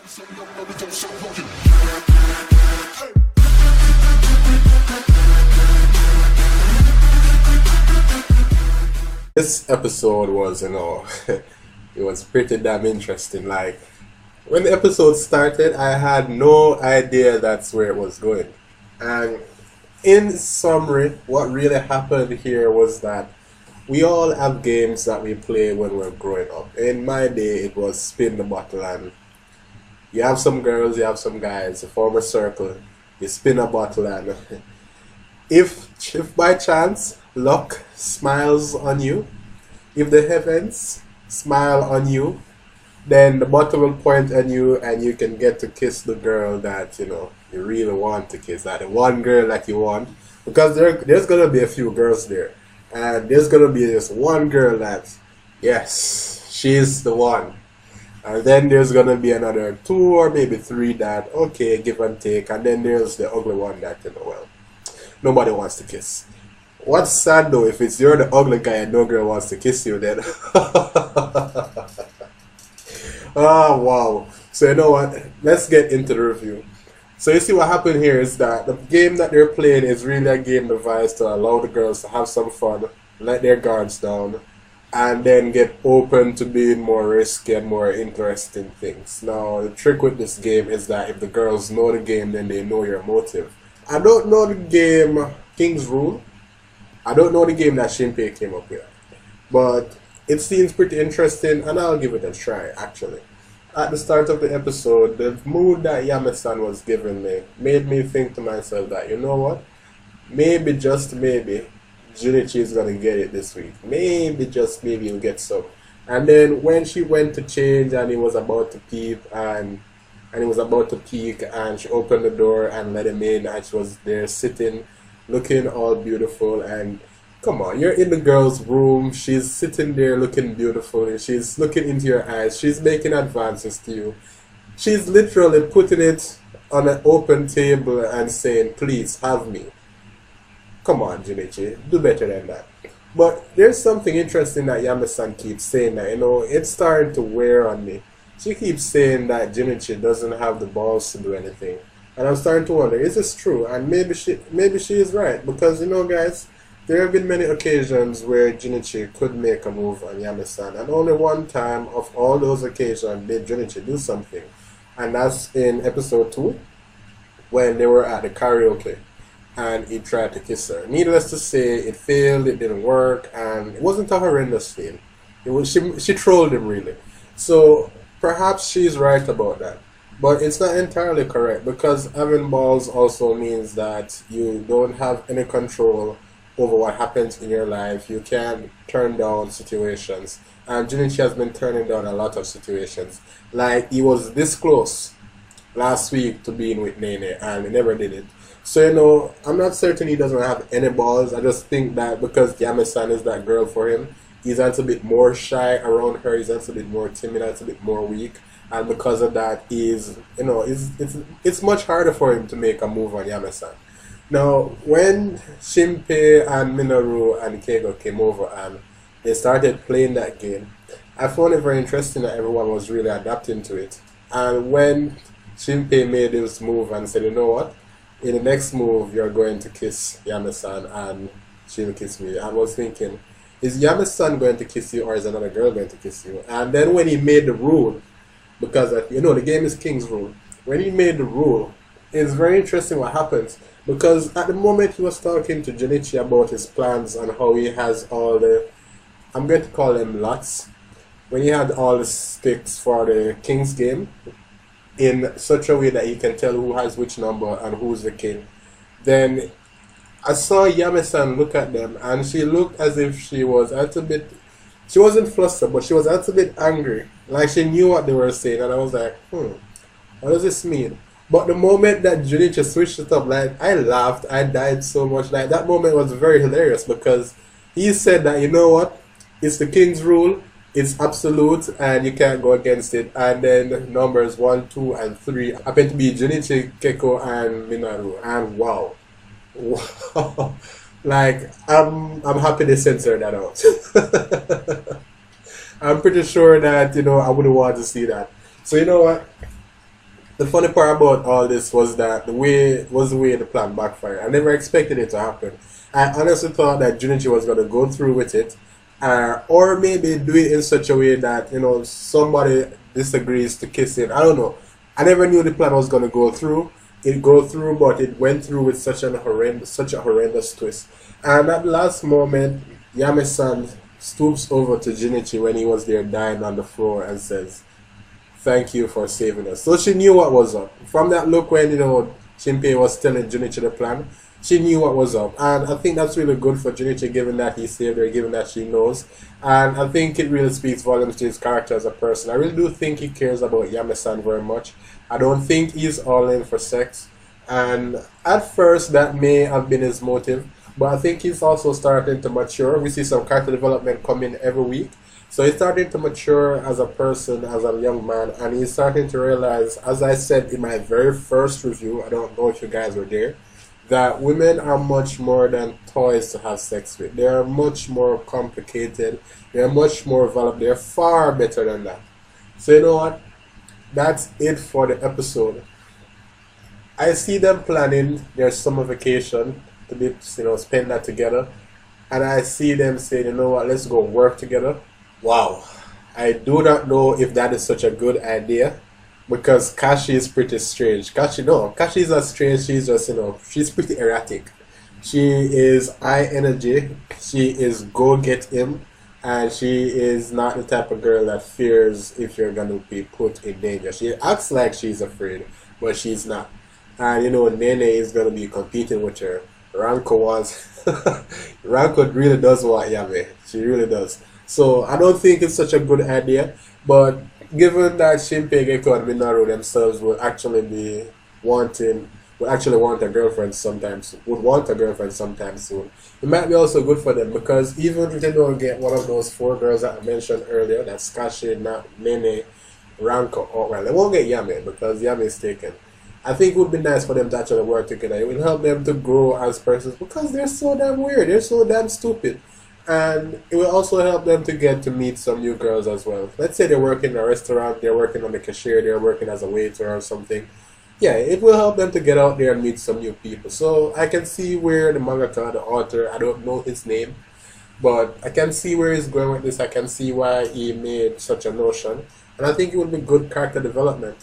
This episode was, it was pretty damn interesting. Like, when the episode started, I had no idea that's where it was going. And in summary, what really happened here was that we all have games that we play when we're growing up. In my day, it was spin the bottle, and you have some girls, you have some guys, you form a circle, you spin a bottle, and if by chance luck smiles on you, if the heavens smile on you, then the bottle will point at you and you can get to kiss the girl that you really want to kiss, that the one girl that you want, because there's gonna be a few girls there, and there's gonna be this one girl that, yes, she's the one, and then there's gonna be another 2 or maybe 3 that, okay, give and take, and then there's the ugly one that, well, nobody wants to kiss. What's sad though, if you're the ugly guy and no girl wants to kiss you, then oh wow. So you know what, let's get into the review. So you see what happened here is that the game that they're playing is really a game devised to allow the girls to have some fun, let their guards down, and then get open to being more risky and more interesting things. Now the trick with this game is that if the girls know the game, then they know your motive. I don't know the game King's Rule. I don't know the game that Shinpei came up with, but it seems pretty interesting, and I'll give it a try, actually. At the start of the episode, the mood that Yame-san was giving me made me think to myself that, you know what, maybe, just maybe, Junichi is going to get it this week. Maybe, just maybe, he'll get some. And then when she went to change and he was about to peep, and he was about to peek, and she opened the door and let him in, and she was there sitting, looking all beautiful, and come on, you're in the girl's room, she's sitting there looking beautiful, and she's looking into your eyes, she's making advances to you, she's literally putting it on an open table and saying, please have me. Come on, Junichi, do better than that. But there's something interesting that Yame-san keeps saying that, it's starting to wear on me. She keeps saying that Junichi doesn't have the balls to do anything. And I'm starting to wonder, is this true? And maybe she is right, because guys, there have been many occasions where Junichi could make a move on Yame-san, and only one time of all those occasions did Junichi do something, and that's in episode 2 when they were at the karaoke and he tried to kiss her. Needless to say, it failed, it didn't work, and it wasn't a horrendous fail. It was she trolled him really. So perhaps she's right about that. But it's not entirely correct, because having balls also means that you don't have any control over what happens in your life. You can turn down situations. And Junichi has been turning down a lot of situations. Like, he was this close last week to being with Nene, and he never did it. So, I'm not certain he doesn't have any balls. I just think that because Yame-san is that girl for him, he's a bit more shy around her, he's a bit more timid, a bit more weak. And because of that, it's much harder for him to make a move on Yame-san. Now, when Shinpei and Minoru and Keigo came over and they started playing that game, I found it very interesting that everyone was really adapting to it. And when Shinpei made this move and said, you know what, in the next move you're going to kiss Yame-san and she'll kiss me, I was thinking, is Yame-san going to kiss you, or is another girl going to kiss you? And then when he made the rule, because the game is King's Rule, when he made the rule, it's very interesting what happens, because at the moment he was talking to Junichi about his plans and how he has all the, I'm going to call them lots, when he had all the sticks for the King's game in such a way that he can tell who has which number and who's the king, then I saw Yame-san look at them, and she looked as if she was a little bit, she wasn't flustered, but she was a little bit angry, like she knew what they were saying, and I was like, what does this mean? But the moment that Junichi switched it up, like, I laughed, I died so much. Like, that moment was very hilarious, because he said that, you know what, it's the King's Rule, it's absolute, and you can't go against it. And then numbers 1, 2, and 3 happen to be Junichi, Keiko, and Minoru. And wow. Like, I'm happy they censored that out. I'm pretty sure that, I wouldn't want to see that. So you know what? The funny part about all this was that the way the plan backfired. I never expected it to happen. I honestly thought that Junichi was gonna go through with it, or maybe do it in such a way that somebody disagrees to kiss it. I don't know. I never knew the plan was gonna go through. It go through, but it went through with such a horrendous twist. And at the last moment, Yame-san stoops over to Junichi when he was there dying on the floor and says, "Thank you for saving us." So she knew what was up. From that look when, Shinpei was telling Junichi the plan, she knew what was up. And I think that's really good for Junichi, given that he saved her, given that she knows. And I think it really speaks volumes to his character as a person. I really do think he cares about Yame-san very much. I don't think he's all in for sex. And at first, that may have been his motive. But I think he's also starting to mature. We see some character development coming every week. So he's starting to mature as a person, as a young man, and he's starting to realize, as I said in my very first review, I don't know if you guys were there, that women are much more than toys to have sex with. They are much more complicated. They are much more developed. They are far better than that. So you know what? That's it for the episode. I see them planning their summer vacation to be, spend that together, and I see them saying, you know what, let's go work together. Wow, I do not know if that is such a good idea, because Kashi is pretty strange. Kashi is not strange. She's just, she's pretty erratic. She is high energy. She is go get him, and she is not the type of girl that fears if you're gonna be put in danger. She acts like she's afraid, but she's not. And Nene is gonna be competing with her. Ranko Ranko really does want Yame. She really does. So I don't think it's such a good idea. But given that Shinpei, Gecko, and Minaru themselves would actually want a girlfriend sometime soon, it might be also good for them, because even if they don't get one of those 4 girls that I mentioned earlier, that's Kashi, Nene, Ranko, they won't get Yame because Yame is taken. I think it would be nice for them to actually work together. It will help them to grow as persons, because they're so damn weird. They're so damn stupid. And it will also help them to get to meet some new girls as well. Let's say they're working in a restaurant, they're working on the cashier, they're working as a waiter or something. Yeah, it will help them to get out there and meet some new people. So I can see where the mangaka, the author, I don't know his name, but I can see where he's going with this. I can see why he made such a notion. And I think it would be good character development.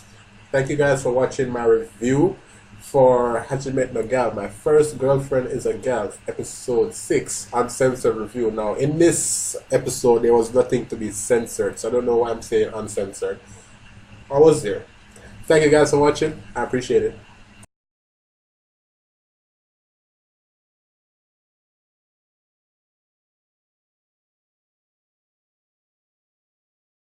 Thank you guys for watching my review for Hajimete no Gal. My first girlfriend is a gal, episode 6, uncensored review. Now, in this episode, there was nothing to be censored, so I don't know why I'm saying uncensored. Or was there? Thank you guys for watching. I appreciate it.